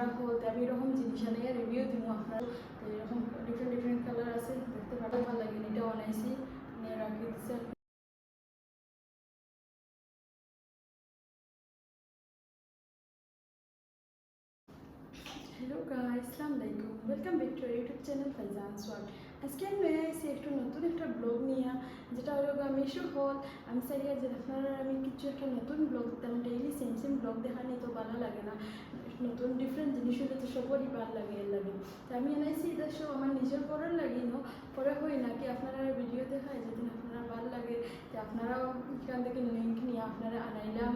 মিন্ত্রা হল আমি এরকম জিনিস নিয়ে রিভিউ দিব আপনার। তো এরকম ডিফারেন্ট কালার আছে, দেখতে পারতে ভালো লাগে। এটা বানাইছি নিয়ে রাখি দিচ্ছে। হ্যালো গাইস, আসসালামু আলাইকুম, welcome back to YouTube channel Faizan Soyal. আজকে আমি এসেছি একটু নতুন একটা ব্লগ নিয়ে, যেটা হলো মিশো হল। আমি চাই যে আপনারা আমি কিছু একটা নতুন ব্লগ দিতাম। ডেইলি সেম ব্লগ দেখানি তো ভালো লাগে না, নতুন ডিফারেন্ট জিনিস হলে তো সবরই ভালো লাগে এর লাগে। তো আমি এনেছি এটা সব আমার নিজের করার লাগে নো পরে হই না কি আপনারা ভিডিও দেখায় যেদিন আপনারা ভালো লাগে যে আপনারাও এখান থেকে লিঙ্ক নিয়ে আপনারা আনাইলাম,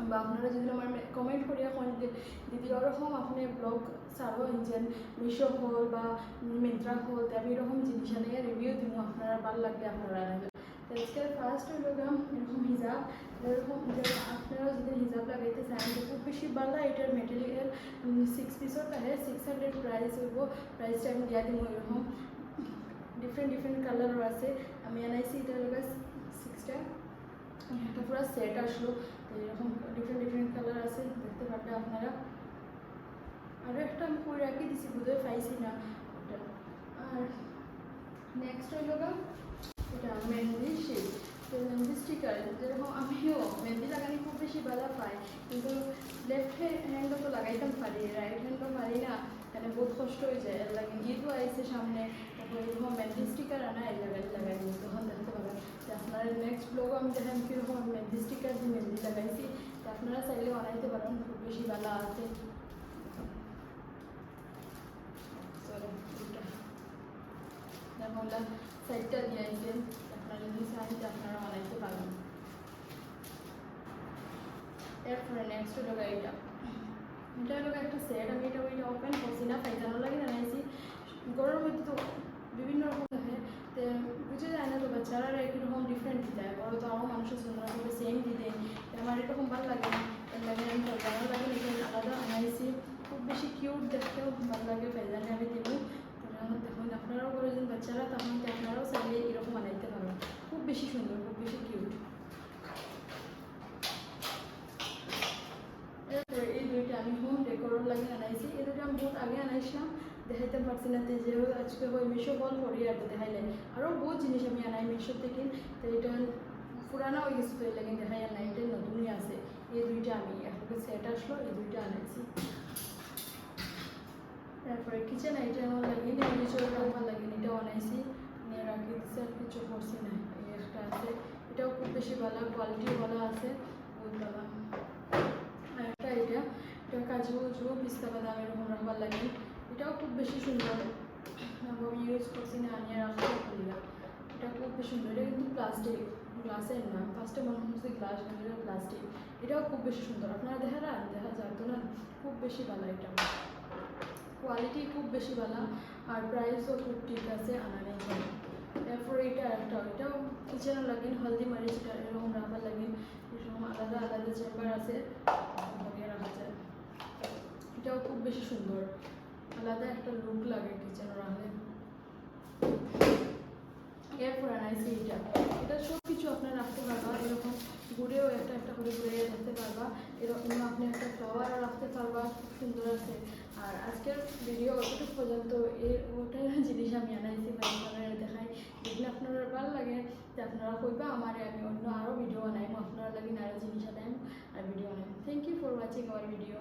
বা আপনারা যদি আমার কমেন্ট করিয়া কোন যে দিদি ওরকম আপনি ব্লগ ছাড়ো ইঞ্জেন মিশো হল বা মিন্ত্রা হল আমি এরকম জিনিস নিয়ে রিভিউ দিব, আপনারা ভালো লাগবে আপনারা আনাইবেন। তো আজকে ফার্স্ট হইল এরকম হিজাব। এরকম আপনারা যদি হিজাব লাগাইতে চান যে খুব বেশি ভালো, এটার মেটেরিয়াল 6 পিসত আহে, 600 প্রাইস হইব। প্রাইসটা আমি দিয়া দিব। এরকম ডিফারেন্ট কালারও আছে। আমি আনাইছি এটা হলো 6টা, একটা পুরো সেট আসলো। তো এরকম ডিফারেন্ট কালার আছে, দেখতে পারবে আপনারা। আরও একটা আমি করে রাখি দিছি, বোধহয় পাইছি না ওটা। আর নেক্সট হইল এটা মেহেন্দি শেপ। তো মেহেন্দি স্টিকার, যেরকম আমিও মেহেন্দি লাগানি খুব বেশি ভালো পাই, কিন্তু লেফট হ্যান্ডও তো লাগাইতাম পারি, রাইট হ্যান্ডও পারি না, মানে বহুত কষ্ট হয়ে যায়। এর লাগে ঈদও আইছে সামনে, তারপর এরকম মেহেন্দি স্টিকার আনা এর লাগাই তখন দেখতে পাবেন। তো আপনারা নেক্সট ব্লগও আমি দেখাম কীরকম মেহেন্দি স্টিকার দিয়ে মেহেন্দি লাগাইছি। তো আপনারা চাইলে বানাইতে পারেন, খুব বেশি ভালো আছে। যেমন সাইডটা দিয়েছেন, আপনারা যদি চান যে আপনারা বানাইতে পারেন। এরপরে নেক্সট হলো এটা হলো একটা সেট। আমি এটা ওপেন করছি না, পাইজানো লাগে জানাইছি। গরুর মধ্যে তো বিভিন্ন রকম থাকে, তো বুঝে যায় না তো বাচ্চারা একরকম ডিফারেন্ট দিতে হয়। বড় তো আমার মানুষের জন্য সেম দিতে আমার এরকম ভালো লাগে না, এর লাগে আমি পাইজানো লাগে এটা আলাদা আনাইছি। খুব বেশি কিউট দেখতেও ভালো লাগে, পাইজানে আমি দেব। দেখুন আপনারাও করেছেন বাচ্চারা, তখন আপনারাও চাইলে এরকম বানাইতে পারবেন। খুব বেশি সুন্দর, খুব বেশি কিউট। এই দুইটা আমি হোম ডেকোরের লাগে আনাইছি। এই দুইটা আমি বহুত আগে আনাইছিলাম, দেখাইতে পারছি না। তো যে আজকে হয় মিশো বল করি আর দেখাইলে আরও বহুত জিনিস আমি আনাই মিশো থেকে। তো এটা পুরানো হয়ে গেছে, তো এই লাগে দেখাই আর না, এটা নতুনই আছে। এই দুইটা আমি একটা সেট আসলো, এই দুইটা আনাইছি। তারপরে কিচেন আইটেম লাগে নিচেও ভালো লাগে, এটাও আনাইছি নিয়ে রাখি দিচ্ছে, আর কিছু করছি না। এই একটা আছে, এটাও খুব বেশি ভালো, কোয়ালিটি ভালো আছে, বহুত ভালো। আর একটা এটা কাজু পিস্তা বাদাম এরকম রাখবার লাগে, এটাও খুব বেশি সুন্দর। আমি ইউজ করছি না, আনিয়ে রাখতে পারিলাম। এটা খুব বেশি সুন্দর। এটা কিন্তু প্লাস্টিক, গ্লাসের না। ফার্স্টে মনে হচ্ছে গ্লাস, কিন্তু এটা প্লাস্টিক। এটাও খুব বেশি সুন্দর। আপনারা দেখা যাতো না, খুব বেশি ভালো। এটা কোয়ালিটি খুব বেশি ভালো, আর প্রাইসও খুব ঠিক আছে, আনা নেই। তারপরে এটা একটা, এটাও কিচেনও লাগে, হলদি মারিচ এরকম রাখবার লাগে। এরকম আলাদা চেম্বার আছে, রাখা যায়। এটাও খুব বেশি সুন্দর, আলাদা একটা লুক লাগে কিচেনে রাখলে। এরপর আনাইছি এটা সব কিছু আপনার রাখতে পারবা। এরকম ঘুরেও একটা করে ঘুরে রাখতে পারবা। এরকম আপনি একটা ফ্লাওয়ারও রাখতে পারবা, খুব সুন্দর আছে। আর আজকের ভিডিও অতটুকু পর্যন্ত। ওটাই জিনিস আমি আনাইছি, আপনারা দেখাই। যেগুলো আপনারা ভালো লাগে যে আপনারা কইবা আমার, আমি অন্য আরও ভিডিও বানাইম, আপনারা লাগে আরও জিনিস আনাইম আর ভিডিও বানাইম। Thank you for watching our video.